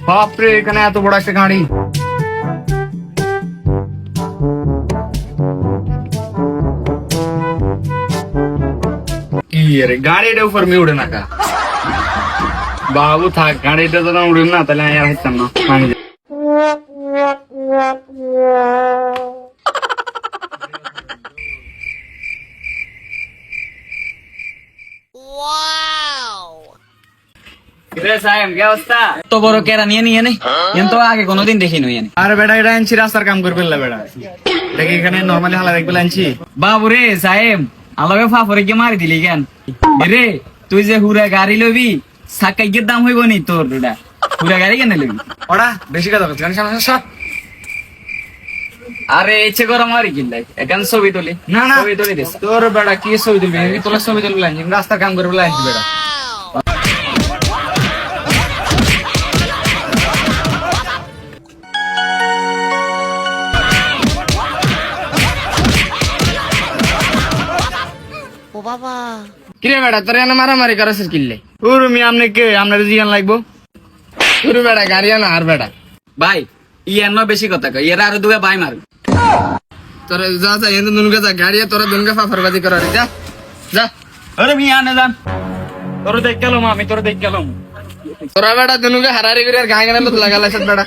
বাপরে, এখানে এত বড় একটা গাড়ি। কি রে, গাড়িটা উপর মেয়ে উঠে না কা? বাবু থাক, গাড়িটা তো উড়ে না, তাহলে আমি আর হাঁটতাম না। তো বড় কেরা নিয়ে নিয়ে নেই তো আগে কোনোদিন দেখি নই এনে। আরে বেটা, এটা আনছি রাস্তার কাম করে ফেললা বেটা। দেখি এখানে নর্মালি হালা দেখবে আনছি। বাবুরে সাহেব, আলাবে ফাফরে কি মারি দিলি কেন রে? তুই যে হুরা গাড়ি লবি, সাকাইয়ের দাম হইব নি তোর? হুরা গাড়ি কেন লবি? ওরা বেশি কথা বলছে, সব। আরে ইচ্ছে করে মারি কিনলাই এখন ছবি তুলি না না, ছবি তুলি দিস। তোর বেটা কি ছবি তুলবি? তোলা ছবি তুলবি আনছি, রাস্তার কাম করে ফেলে আনছি বেটা। কিরে বেটা, তোর এনে মারামারি করার কিনলে? উরুমি আমনে কে? আপনার জিয়ান লাগবো? উরু বেটা, গাড়ি আনা আর বেটা। ভাই ইয়ার ন বেশি কথা কয়, এরা আরো দুয়া বাই মারু। তোরা যা যা, এনে দুনকে যা, গাড়ি তোরা দুনকে ফাফারবাজি করার, যা যা। আরে মিয়া আনে যান, তোর দেখ গেলাম, আমি তোর দেখ গেলাম। তোরা বেটা দুনুকে হারারি করে আর গায়ে গানে লাগা লাগছে বেটা।